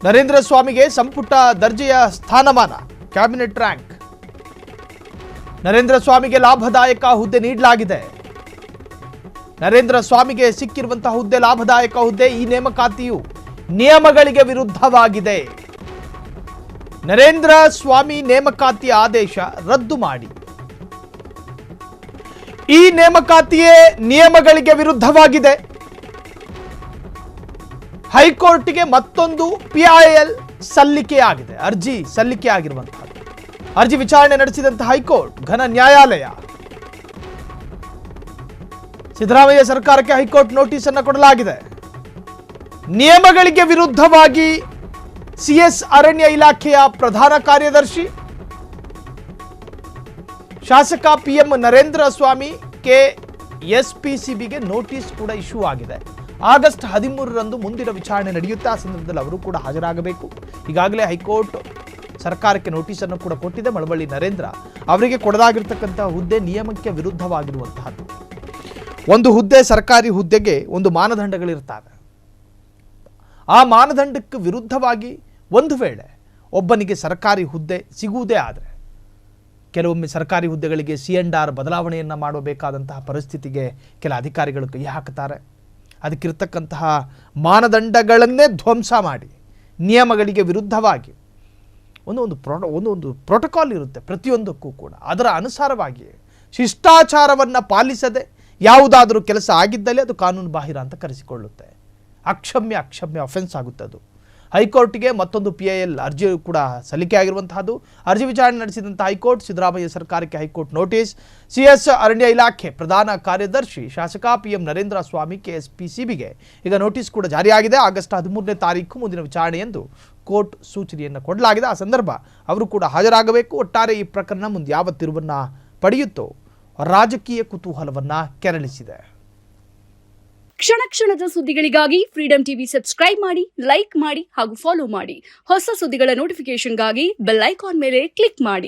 ನರೇಂದ್ರ ಸ್ವಾಮಿಗೆ ಸಂಪುಟ ದರ್ಜೆಯ ಸ್ಥಾನಮಾನ, ಕ್ಯಾಬಿನೆಟ್ ರ್ಯಾಂಕ್. ನರೇಂದ್ರ ಸ್ವಾಮಿಗೆ ಲಾಭದಾಯಕ ಹುದ್ದೆ ನೀಡಲಾಗಿದೆ. ನರೇಂದ್ರ ಸ್ವಾಮಿಗೆ ಸಿಕ್ಕಿರುವಂತಹ ಹುದ್ದೆ ಲಾಭದಾಯಕ ಹುದ್ದೆ. ಈ ನೇಮಕಾತಿಯು ನಿಯಮಗಳಿಗೆ ವಿರುದ್ಧವಾಗಿದೆ. ನರೇಂದ್ರ ಸ್ವಾಮಿ ನೇಮಕಾತಿಯ ಆದೇಶ ರದ್ದು ಮಾಡಿ. ಈ ನೇಮಕಾತಿಯೇ ನಿಯಮಗಳಿಗೆ ವಿರುದ್ಧವಾಗಿದೆ. ಹೈಕೋರ್ಟ್ಗೆ ಮತ್ತೊಂದು PIL ಸಲ್ಲಿಕೆಯಾಗಿದೆ. ಅರ್ಜಿ ಸಲ್ಲಿಕೆಯಾಗಿರುವಂತಹ ಅರ್ಜಿ ವಿಚಾರಣೆ ನಡೆಸಿದಂತಹ ಹೈಕೋರ್ಟ್ ಘನ ನ್ಯಾಯಾಲಯ. ಸಿದ್ದರಾಮಯ್ಯ ಸರ್ಕಾರಕ್ಕೆ ಹೈಕೋರ್ಟ್ ನೋಟಿಸ್ ಅನ್ನು ಕೊಡಲಾಗಿದೆ. ನಿಯಮಗಳಿಗೆ ವಿರುದ್ಧವಾಗಿ CS ಅರಣ್ಯ ಇಲಾಖೆಯ ಪ್ರಧಾನ ಕಾರ್ಯದರ್ಶಿ ಶಾಸಕ PM ನರೇಂದ್ರ ಸ್ವಾಮಿ SPCBಗೆ ನೋಟಿಸ್ ಕೂಡ ಇಶ್ಯೂ ಆಗಿದೆ. ಆಗಸ್ಟ್ 13ರಂದು ಮುಂದಿನ ವಿಚಾರಣೆ ನಡೆಯುತ್ತೆ. ಆ ಸಂದರ್ಭದಲ್ಲಿ ಅವರು ಕೂಡ ಹಾಜರಾಗಬೇಕು. ಈಗಾಗಲೇ ಹೈಕೋರ್ಟ್ ಸರ್ಕಾರಕ್ಕೆ ನೋಟಿಸ್ ಅನ್ನು ಕೂಡ ಕೊಟ್ಟಿದೆ. ಮಳವಳ್ಳಿ ನರೇಂದ್ರ ಅವರಿಗೆ ಕೊಡಲಾಗಿರ್ತಕ್ಕಂತಹ ಹುದ್ದೆ ನಿಯಮಕ್ಕೆ ವಿರುದ್ಧವಾಗಿರುವಂತಹದ್ದು. ಒಂದು ಹುದ್ದೆ, ಸರ್ಕಾರಿ ಹುದ್ದೆಗೆ ಒಂದು ಮಾನದಂಡಗಳಿರ್ತವೆ. ಆ ಮಾನದಂಡಕ್ಕೆ ವಿರುದ್ಧವಾಗಿ ಒಂದು ವೇಳೆ ಒಬ್ಬನಿಗೆ ಸರ್ಕಾರಿ ಹುದ್ದೆ ಸಿಗುವುದೇ ಆದರೆ ಕೆಲವೊಮ್ಮೆ ಸರ್ಕಾರಿ ಹುದ್ದೆಗಳಿಗೆ C&R ಬದಲಾವಣೆಯನ್ನು ಮಾಡಬೇಕಾದಂತಹ ಪರಿಸ್ಥಿತಿಗೆ ಕೆಲ ಅಧಿಕಾರಿಗಳು ಕೈ ಹಾಕ್ತಾರೆ. ಅದಕ್ಕಿರ್ತಕ್ಕಂತಹ ಮಾನದಂಡಗಳನ್ನೇ ಧ್ವಂಸ ಮಾಡಿ ನಿಯಮಗಳಿಗೆ ವಿರುದ್ಧವಾಗಿ ಒಂದು ಪ್ರೋಟೋಕಾಲ್ ಇರುತ್ತೆ ಪ್ರತಿಯೊಂದಕ್ಕೂ ಕೂಡ. ಅದರ ಅನುಸಾರವಾಗಿ ಶಿಷ್ಟಾಚಾರವನ್ನು ಪಾಲಿಸದೆ ಯಾವುದಾದರೂ ಕೆಲಸ ಆಗಿದ್ದಲ್ಲಿ ಅದು ಕಾನೂನು ಬಾಹಿರ ಅಂತ ಕರೆಸಿಕೊಳ್ಳುತ್ತೆ. ಅಕ್ಷಮ್ಯ ಅಫೆನ್ಸ್ ಆಗುತ್ತೆ ಅದು. ಹೈಕೋರ್ಟ್ಗೆ ಮತ್ತೊಂದು PIL ಅರ್ಜಿ ಕೂಡ ಸಲ್ಲಿಕೆಯಾಗಿರುವಂತಹದ್ದು. ಅರ್ಜಿ ವಿಚಾರಣೆ ನಡೆಸಿದಂಥ ಹೈಕೋರ್ಟ್ ಸಿದ್ದರಾಮಯ್ಯ ಸರ್ಕಾರಕ್ಕೆ ಹೈಕೋರ್ಟ್ ನೋಟಿಸ್. CS ಅರಣ್ಯ ಇಲಾಖೆ ಪ್ರಧಾನ ಕಾರ್ಯದರ್ಶಿ ಶಾಸಕ PM ನರೇಂದ್ರ ಸ್ವಾಮಿ SPCBಗೆ ಈಗ ನೋಟಿಸ್ ಕೂಡ ಜಾರಿಯಾಗಿದೆ. ಆಗಸ್ಟ್ 13ನೇ ತಾರೀಕು ಮುಂದಿನ ವಿಚಾರಣೆಯೆಂದು ಕೋರ್ಟ್ ಸೂಚನೆಯನ್ನು ಕೊಡಲಾಗಿದೆ. ಆ ಸಂದರ್ಭ ಅವರು ಕೂಡ ಹಾಜರಾಗಬೇಕು. ಒಟ್ಟಾರೆ ಈ ಪ್ರಕರಣ ಮುಂದೆ ಯಾವ ತಿರುವನ್ನು ಪಡೆಯುತ್ತೋ ರಾಜಕೀಯ ಕುತೂಹಲವನ್ನ ಕೆರಳಿಸಿದೆ. ಕ್ಷಣ ಕ್ಷಣದ ಸುದ್ದಿಗಳಿಗಾಗಿ ಫ್ರೀಡಂ ಟಿವಿ ಸಬ್ಸ್ಕ್ರೈಬ್ ಮಾಡಿ, ಲೈಕ್ ಮಾಡಿ ಹಾಗೂ ಫಾಲೋ ಮಾಡಿ. ಹೊಸ ಸುದ್ದಿಗಳ ನೋಟಿಫಿಕೇಶನ್ಗಾಗಿ ಬೆಲ್ ಐಕಾನ್ ಮೇಲೆ ಕ್ಲಿಕ್ ಮಾಡಿ.